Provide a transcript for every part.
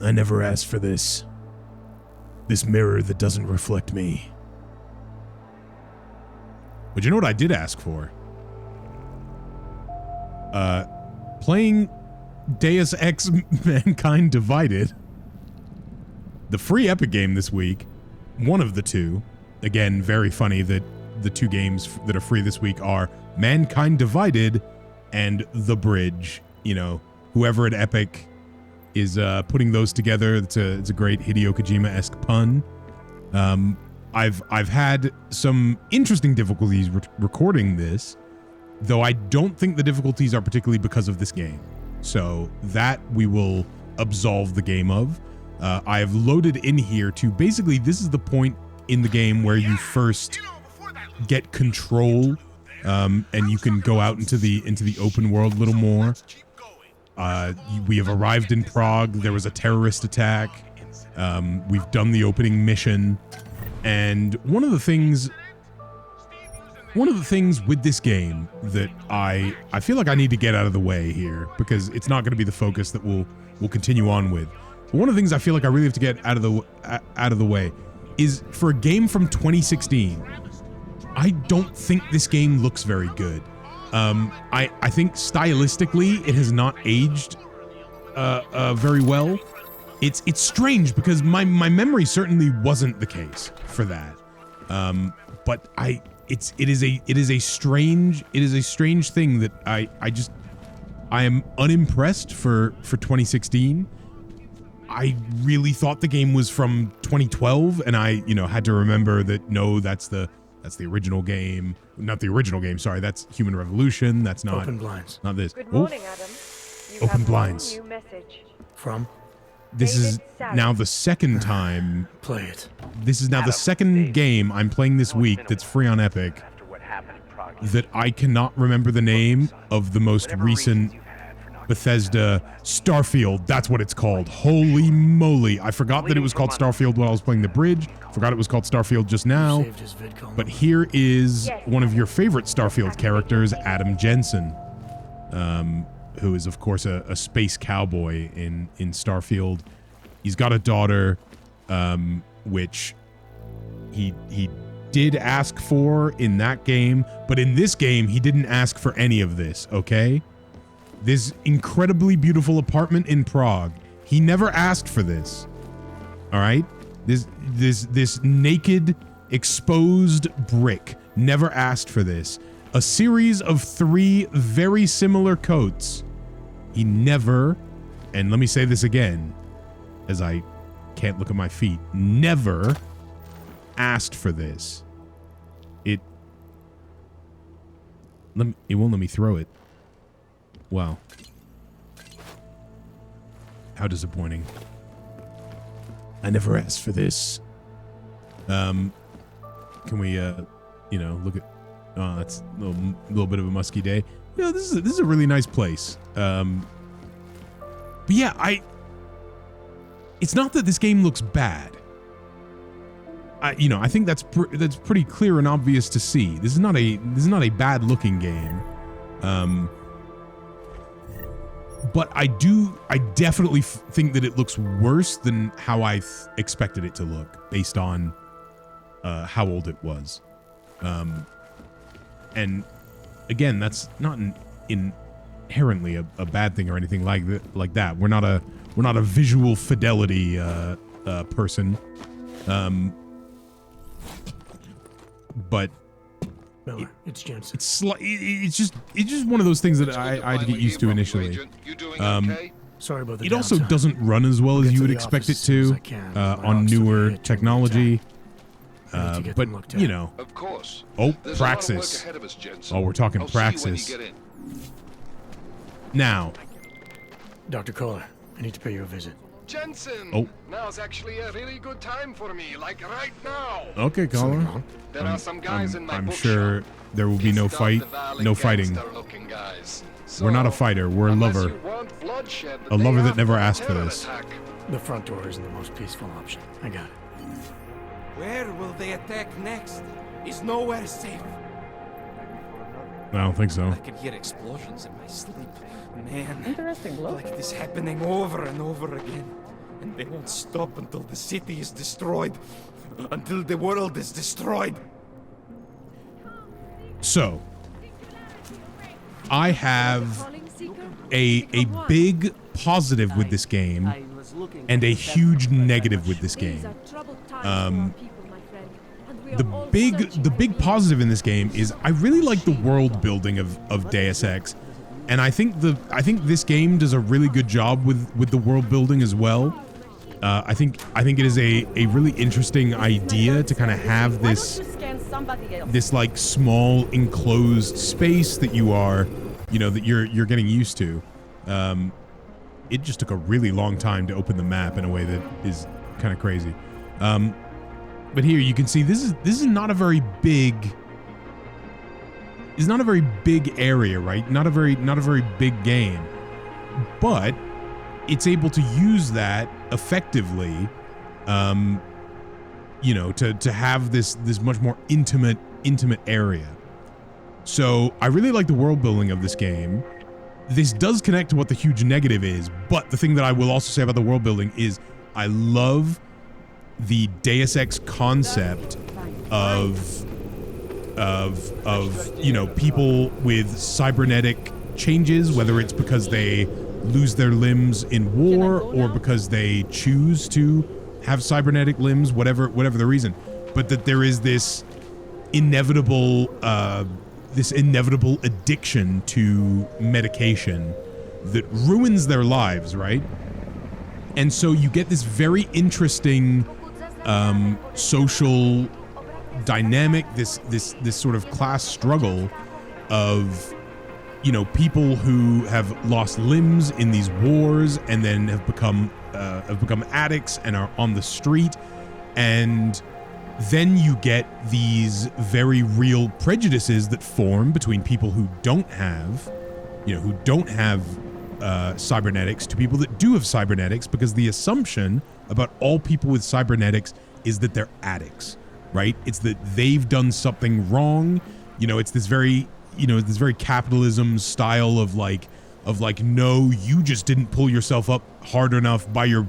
I never asked for this. This mirror that doesn't reflect me. But you know what I did ask for? Playing Deus Ex Mankind Divided. The free Epic game this week. One of the two. Again, very funny that the two games that are free this week are Mankind Divided and The Bridge. You know, whoever at Epic is putting those together, it's a great Hideo Kojima-esque pun. I've had some interesting difficulties recording this, though I don't think the difficulties are particularly because of this game. So that we will absolve the game of. I have loaded in here to basically, this is the point in the game where you first get control, and you can go out into the open world a little more. We have arrived in Prague. There was a terrorist attack. We've done the opening mission, and one of the things with this game that I feel like I need to get out of the way here, because it's not going to be the focus that we'll continue on with. But one of the things I feel like I really have to get out of the way is, for a game from 2016, I don't think this game looks very good. I think stylistically it has not aged very well. It's strange because my memory certainly wasn't the case for that. But it is a strange thing that I am unimpressed for 2016. I really thought the game was from 2012, and I had to remember that no, that's the original game. Not the original game, sorry. That's Human Revolution. That's not Open blinds. Not this. Good morning, Adam. You Open have blinds. one new message. From? This is now the second time. Play it. This is now the second game I'm playing this week that's free on Epic that I cannot remember the name of the most recent Bethesda Starfield. That's what it's called. Holy moly. I forgot that it was called Starfield while I was playing The Bridge. Forgot it was called Starfield just now. But here is one of your favorite Starfield characters, Adam Jensen, who is, of course, a space cowboy in Starfield. He's got a daughter, which he did ask for in that game, but in this game, he didn't ask for any of this, okay? This incredibly beautiful apartment in Prague, he never asked for this, all right? This naked, exposed brick never asked for this. A series of 3 very similar coats. He never, and let me say this again, as I can't look at my feet, never asked for this. It won't let me throw it. Wow. How disappointing. I never asked for this. Can we, look at, oh, that's a little bit of a musky day. Yeah, this is a really nice place. But yeah, it's not that this game looks bad. I think that's pretty clear and obvious to see. This is not a bad looking game. But I definitely think that it looks worse than how I expected it to look based on how old it was. And again, that's not inherently a bad thing or anything like that. We're not a visual fidelity person. But Miller, it's Jensen. It's just one of those things that I had to get used to initially. Sorry about the It also downtime. doesn't run as well as you would expect it to on newer technology. But Of course. Oh, There's a lot of work Praxis. ahead of us, Jensen. Oh, we're talking I'll see you when you Praxis. get in. Now, Dr. Kohler, I need to pay you a visit. Jensen! Oh. Now's actually a really good time for me, like right now. okay, caller. There are some guys in my I'm bookshop. sure there will be no Pissed off fight, the valley no fighting. gangster-looking guys. We're not a So, fighter. We're a unless lover. you want bloodshed the A day lover that after never the asked for terror this. attack. The front door isn't the most peaceful option. I got it. Where will they attack next? Is nowhere safe. I don't think so. I can hear explosions in my sleep. Man, Interesting look. like this happening over and over again. And they won't stop until the city is destroyed. Until the world is destroyed. So, I have a big positive with this game and a huge negative with this game. The big positive in this game is I really like the world building of Deus Ex, and I think this game does a really good job with the world building as well. I think it is a really interesting idea to kind of have this like small enclosed space that you are, that you're getting used to. It just took a really long time to open the map in a way that is kind of crazy. But here you can see this is not a very big. It's not a very big area, right? Not a very big game, but it's able to use that effectively, to have this much more intimate area. So I really like the world building of this game. This does connect to what the huge negative is, but the thing that I will also say about the world building is I love the Deus Ex concept of people with cybernetic changes, whether it's because they lose their limbs in war or because they choose to have cybernetic limbs, whatever the reason, but that there is this inevitable addiction to medication that ruins their lives, right? And so you get this very interesting social dynamic, this sort of class struggle of people who have lost limbs in these wars and then have become addicts and are on the street, and then you get these very real prejudices that form between people who don't have cybernetics to people that do have cybernetics, because the assumption about all people with cybernetics is that they're addicts, right? It's that they've done something wrong. It's this very capitalism style of like, no, you just didn't pull yourself up hard enough by your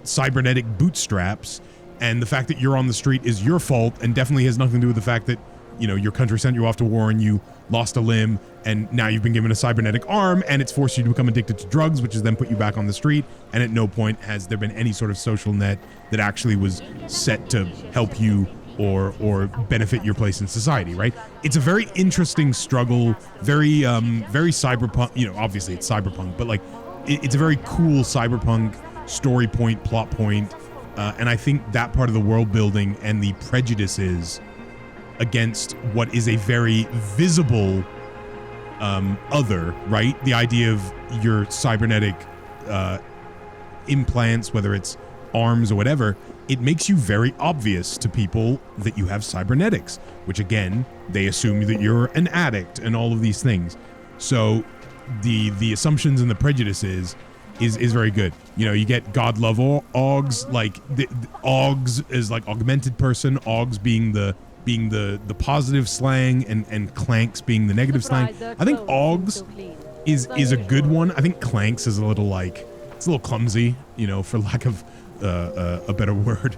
cybernetic bootstraps, and the fact that you're on the street is your fault, and definitely has nothing to do with the fact that your country sent you off to war and you lost a limb, and now you've been given a cybernetic arm, and it's forced you to become addicted to drugs, which has then put you back on the street. And at no point has there been any sort of social net that actually was set to help you or benefit your place in society, right? It's a very interesting struggle, very cyberpunk. Obviously it's cyberpunk, but like it's a very cool cyberpunk story point, plot point, and I think that part of the world building and the prejudices against what is a very visible other, right? The idea of your cybernetic implants, whether it's arms or whatever, it makes you very obvious to people that you have cybernetics, which again, they assume that you're an addict and all of these things. So the assumptions and the prejudices is very good. You get God love Augs, like the Augs is like augmented person, Augs being the positive slang, and Clanks being the negative slang. I think Augs is a good one. I think Clanks is a little clumsy, for lack of a better word.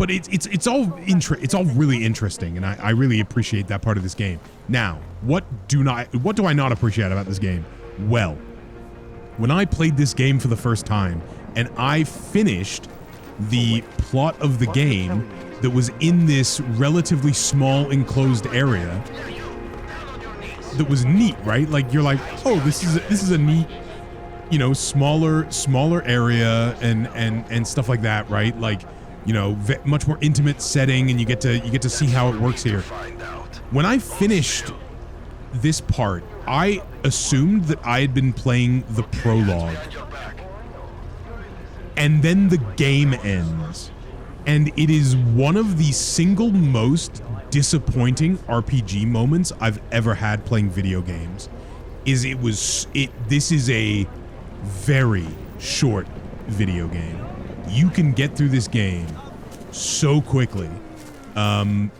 It's all really interesting, and I really appreciate that part of this game. Now, what do I not appreciate about this game? Well, when I played this game for the first time and I finished the plot of the game that was in this relatively small enclosed area that was neat, right? Like you're like, oh, this is a neat, smaller area and stuff like that, right? Like, much more intimate setting, and you get to see how it works here. When I finished this part, I assumed that I had been playing the prologue, and then the game ends, and it is one of the single most disappointing RPG moments I've ever had playing video games. This is a very short video game. You can get through this game so quickly, and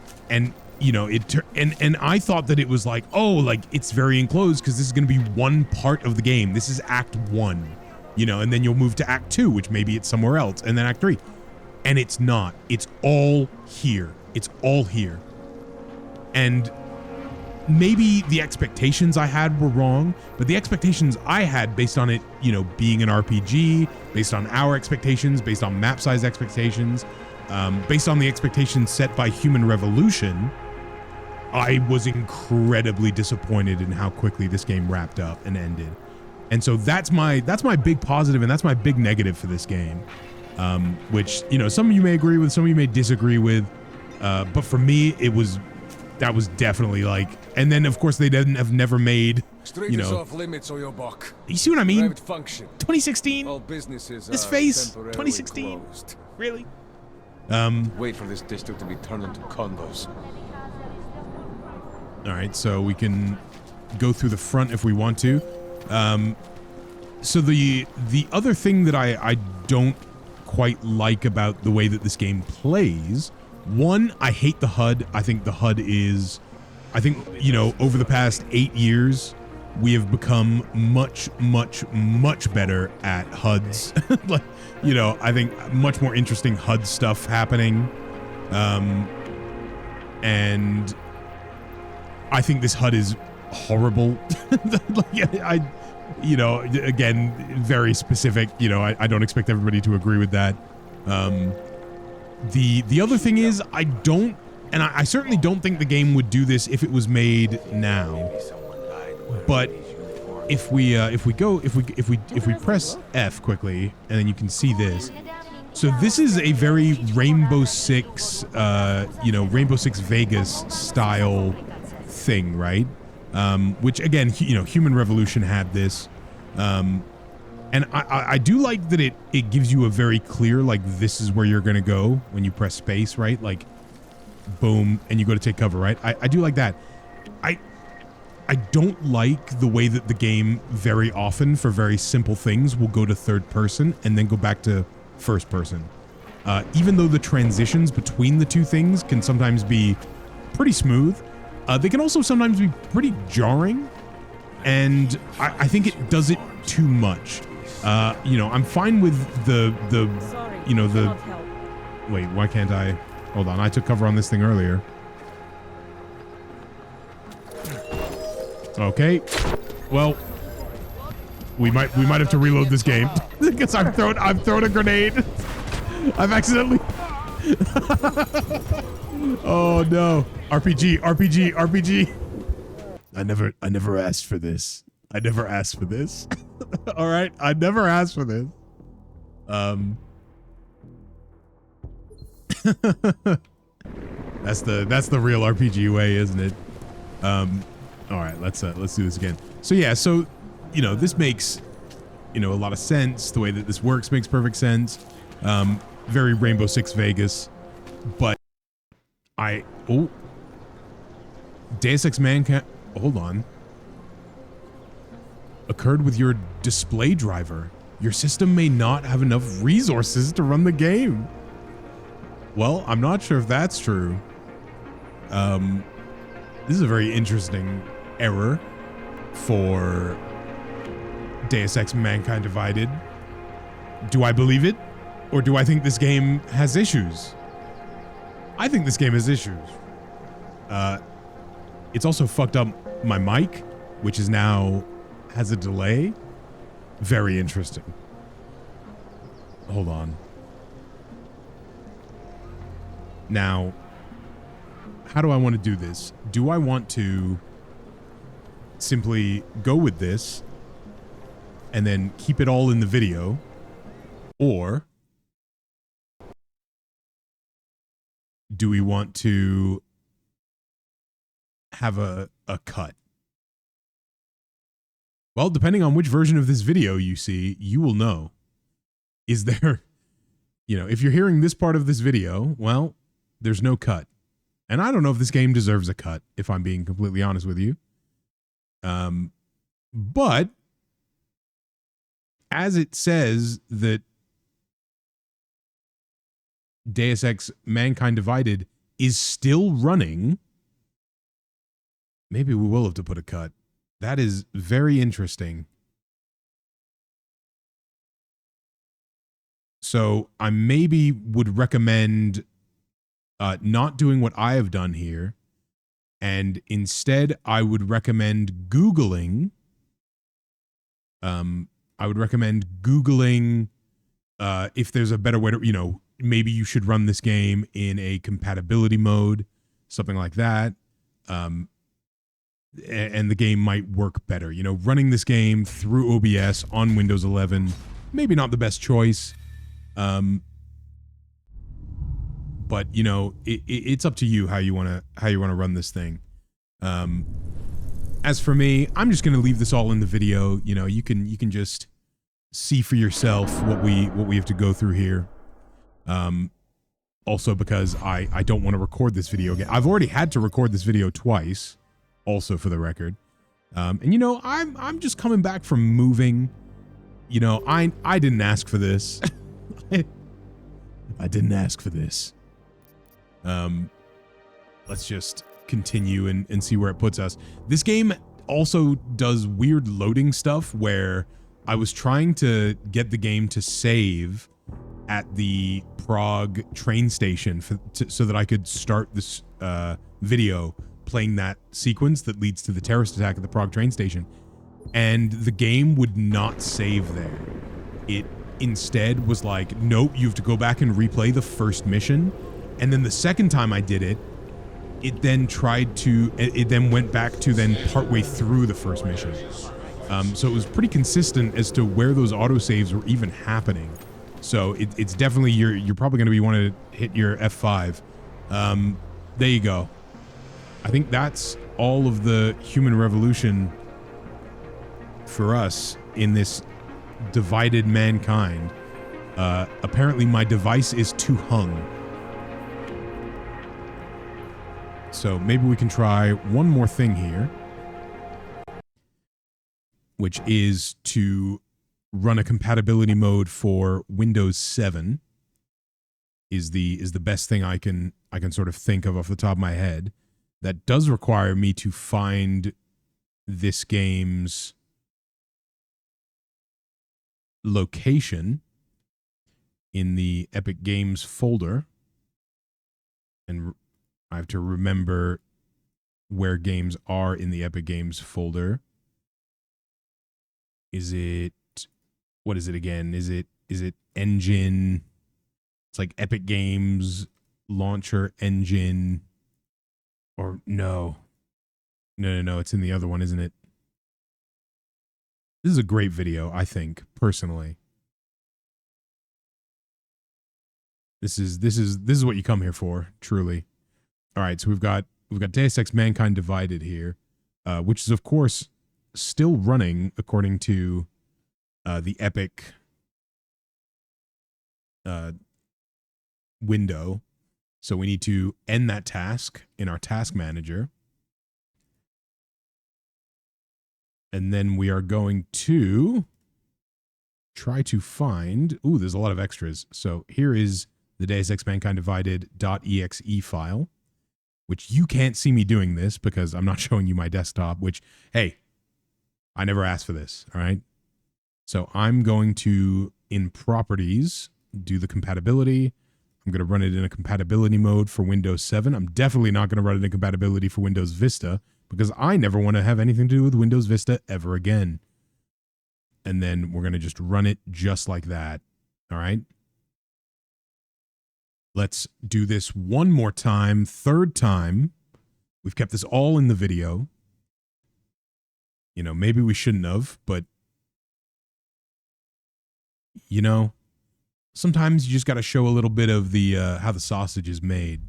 you know, and I thought that it was like, oh, like it's very enclosed because this is going to be one part of the game. This is Act 1, you know, and then you'll move to Act 2, which maybe it's somewhere else, and then Act 3. And it's not. It's all here. It's all here. And maybe the expectations I had were wrong, but the expectations I had based on it, you know, being an RPG, based on our expectations, based on map size expectations, based on the expectations set by Human Revolution, I was incredibly disappointed in how quickly this game wrapped up and ended. And so that's my big positive, and that's my big negative for this game. Which, you know, some of you may agree with, some of you may disagree with. But for me, that was definitely like, and then of course they have never made, you know, off limits or your buck. you see what I mean? Private function. 2016, All businesses this are face, temporarily 2016, closed. really? Wait for this district to be turned into condos. All right, so we can go through the front if we want to. So the other thing that I don't quite like about the way that this game plays, one, I hate the HUD. I think the HUD is, you know, over the past 8 years, we have become much, much, much better at HUDs. Like, you know, I think much more interesting HUD stuff happening. And I think this HUD is horrible. Like, you know, again, very specific, you know, I don't expect everybody to agree with that. The other thing is, I certainly don't think the game would do this if it was made now. But if we press F quickly, and then you can see this. So this is a very Rainbow Six, you know, Rainbow Six Vegas style thing, right? Which again, you know, Human Revolution had this. And I do like that it gives you a very clear, like, this is where you're going to go when you press space, right? Like, boom, and you go to take cover, right? I do like that. I don't like the way that the game very often, for very simple things, will go to third person and then go back to first person. Even though the transitions between the two things can sometimes be pretty smooth, they can also sometimes be pretty jarring. And I think it does it too much. You know, I'm fine with the you know, the, wait, why can't I, hold on, I took cover on this thing earlier. Okay, well, we might have to reload this game because I've thrown a grenade. I've accidentally. Oh no! RPG. I never asked for this. I never asked for this. All right, I never asked for this. That's the real RPG way, isn't it? All right, let's do this again. So yeah, so, you know, this makes, you know, a lot of sense. The way that this works makes perfect sense. Very Rainbow Six Vegas, but Deus Ex Mankind, hold on. Occurred with your display driver. Your system may not have enough resources to run the game. Well, I'm not sure if that's true. This is a very interesting error for Deus Ex Mankind Divided. Do I believe it? Or do I think this game has issues? I think this game has issues. It's also fucked up my mic, which is now has a delay. Very interesting. Hold on. Now, how do I want to do this? Do I want to simply go with this and then keep it all in the video? Or do we want to have a cut? Well, depending on which version of this video you see, you will know. Is there, you know, if you're hearing this part of this video, well, there's no cut. And I don't know if this game deserves a cut, if I'm being completely honest with you. But as it says that Deus Ex Mankind Divided is still running Maybe we will have to put a cut. That is very interesting. So I maybe would recommend not doing what I have done here. And instead, I would recommend Googling. If there's a better way to, maybe you should run this game in a compatibility mode, something like that. And the game might work better. Running this game through OBS on Windows 11, maybe not the best choice. But it's up to you how you want to run this thing. As for me, I'm just gonna leave this all in the video. You can just see for yourself what we have to go through here. Also because I don't want to record this video again. I've already had to record this video twice, also for the record. And I'm just coming back from moving. I didn't ask for this. I didn't ask for this. Let's just continue and see where it puts us. This game also does weird loading stuff where I was trying to get the game to save at the Prague train station so that I could start this video playing that sequence that leads to the terrorist attack at the Prague train station. And the game would not save there. It instead was like, nope, you have to go back and replay the first mission. And then the second time I did it, it then went back to then partway through the first mission. So it was pretty consistent as to where those autosaves were even happening. So it's definitely, you're probably going to be wanting to hit your F5. There you go. I think that's all of the human revolution for us in this divided mankind. Apparently my device is too hung. So maybe we can try one more thing here, which is to run a compatibility mode for Windows 7 is the best thing I can sort of think of off the top of my head. That does require me to find this game's location in the Epic Games folder, and I have to remember where games are in the Epic Games folder. What is it again? Is it engine? It's like Epic Games launcher engine, or no, it's in the other one, isn't it? This is a great video, I think, personally. This is what you come here for, truly. All right, so we've got Deus Ex Mankind Divided here, which is of course still running according to the Epic window. So we need to end that task in our task manager. And then we are going to try to find, ooh, there's a lot of extras. So here is the Deus Ex Mankind Divided.exe file, which you can't see me doing this because I'm not showing you my desktop, which, hey, I never asked for this, all right? So I'm going to, in properties, do the compatibility. I'm going to run it in a compatibility mode for Windows 7. I'm definitely not going to run it in compatibility for Windows Vista because I never want to have anything to do with Windows Vista ever again. And then we're going to just run it just like that, all right? Let's do this one more time, third time. We've kept this all in the video. Maybe we shouldn't have, but sometimes you just got to show a little bit of the how the sausage is made.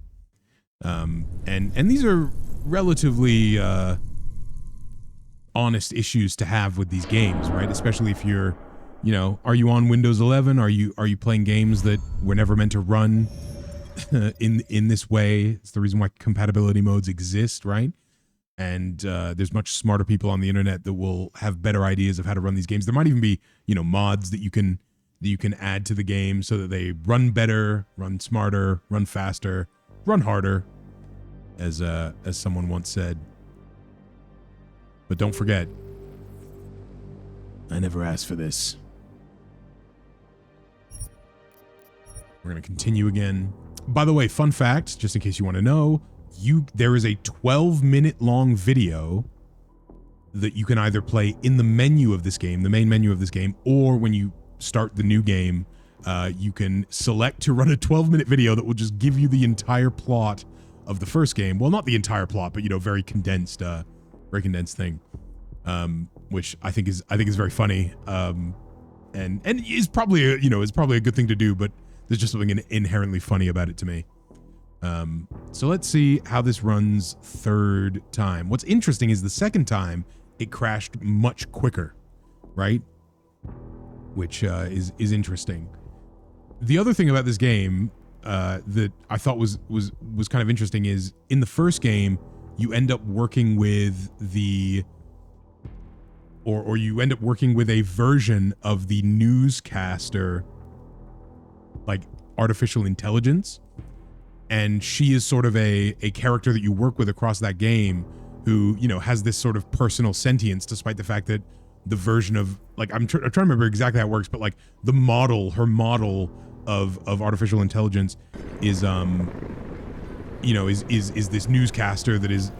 And these are relatively honest issues to have with these games, right? Especially if you're, are you on Windows 11? Are you playing games that were never meant to run in this way? It's the reason why compatibility modes exist, right? And there's much smarter people on the internet that will have better ideas of how to run these games. There might even be, mods that you can add to the game so that they run better, run smarter, run faster, run harder, as someone once said. But don't forget, I never asked for this. We're going to continue again. By the way, fun fact, just in case you want to know, there is a 12-minute long video that you can either play in the menu of this game, the main menu of this game, or when you start the new game, you can select to run a 12-minute video that will just give you the entire plot of the first game. Well, not the entire plot, but very condensed thing, which I think is very funny, and is probably is probably a good thing to do, but there's just something inherently funny about it to me. So let's see how this runs third time. What's interesting is the second time it crashed much quicker, right? Which is interesting. The other thing about this game that I thought was kind of interesting is in the first game you end up working with or you end up working with a version of the newscaster, like artificial intelligence, and she is sort of a character that you work with across that game who has this sort of personal sentience, despite the fact that the version of, like, I'm trying to remember exactly how it works, but like her model of artificial intelligence is is this newscaster that is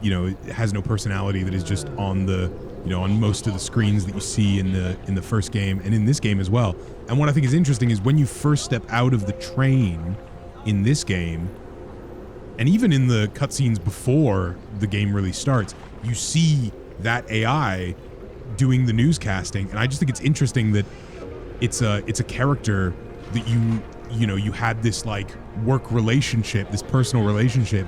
has no personality, that is just on the on most of the screens that you see in the first game and in this game as well. And what I think is interesting is when you first step out of the train in this game, and even in the cutscenes before the game really starts, you see that AI doing the newscasting, and I just think it's interesting that it's a character that you had this like work relationship, this personal relationship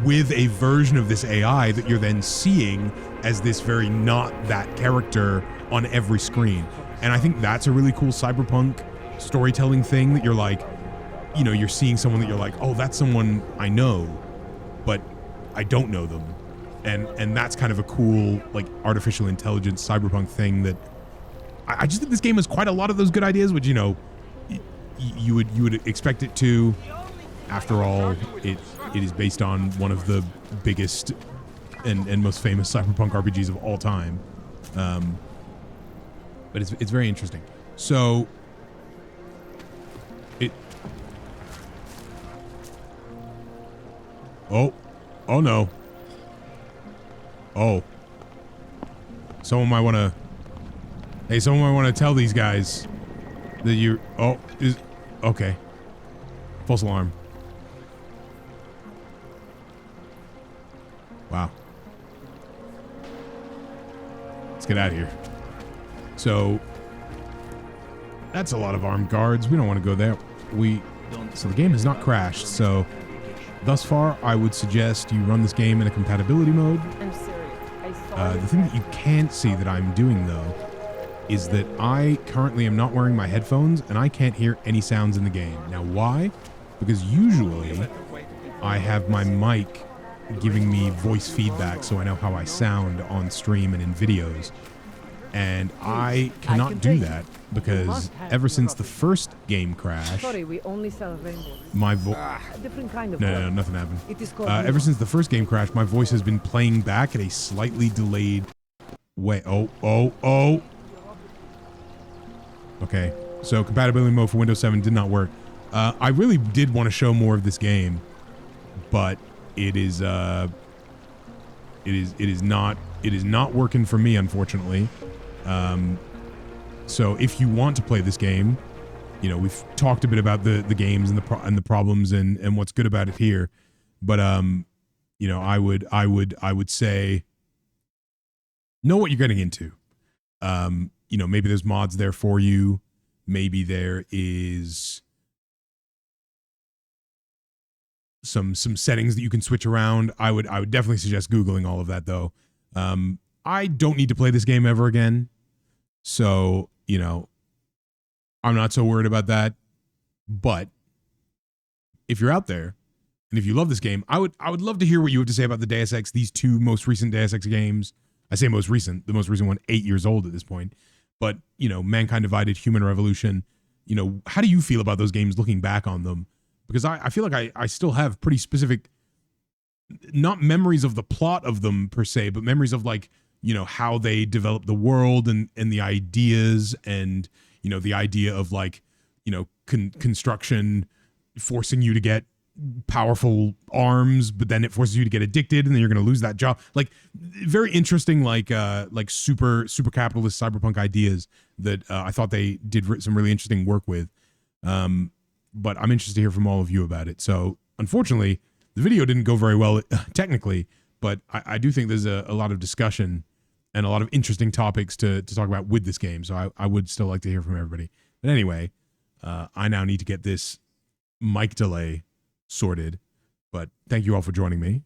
with a version of this AI that you're then seeing as this very not that character on every screen. And I think that's a really cool cyberpunk storytelling thing, that you're like, you're seeing someone that you're like, oh, that's someone I know, but I don't know them. And that's kind of a cool, like, artificial intelligence cyberpunk thing that I just think this game has quite a lot of those good ideas, which, you would expect it to. After all, it is based on one of the biggest and most famous cyberpunk RPGs of all time. But it's very interesting. So oh no. Oh. Someone might want to tell these guys that you're, okay. False alarm. Wow. Let's get out of here. So that's a lot of armed guards. We don't want to go there. So the game has not crashed. So thus far, I would suggest you run this game in a compatibility mode. I'm serious. I saw The thing that you can't see that I'm doing though is that I currently am not wearing my headphones and I can't hear any sounds in the game. Now why? Because usually I have my mic giving me voice feedback so I know how I sound on stream and in videos. And I cannot do that because ever since the first game crashed, Sorry, we only sell rainbows. my voice... A different kind of No, nothing happened. It is called Ever since the first game crashed, my voice has been playing back at a slightly delayed way. Oh. Okay, so compatibility mode for Windows 7 did not work. I really did want to show more of this game, but it is not working for me, unfortunately. So if you want to play this game, we've talked a bit about the games and the problems and what's good about it here, but I would say know what you're getting into. Maybe there's mods there for you. Maybe there is some settings that you can switch around. I would definitely suggest Googling all of that though. I don't need to play this game ever again. So, I'm not so worried about that. But if you're out there and if you love this game, I would love to hear what you have to say about the Deus Ex, these two most recent Deus Ex games. I say most recent, the most recent one, 8 years old at this point. But, Mankind Divided, Human Revolution, how do you feel about those games looking back on them? Because I feel like I still have pretty specific, not memories of the plot of them per se, but memories of like, you know, how they develop the world and the ideas and, you know, the idea of like, you know, construction forcing you to get powerful arms, but then it forces you to get addicted and then you're going to lose that job. Like very interesting, like super capitalist cyberpunk ideas that I thought they did some really interesting work with. But I'm interested to hear from all of you about it. So unfortunately, the video didn't go very well technically, but I do think there's a lot of discussion and a lot of interesting topics to talk about with this game. So I would still like to hear from everybody. But anyway, I now need to get this mic delay sorted. But thank you all for joining me.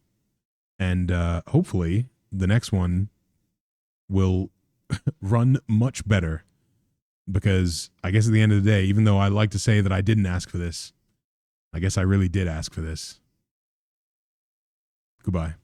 And hopefully the next one will run much better. Because I guess at the end of the day, even though I like to say that I didn't ask for this, I guess I really did ask for this. Goodbye.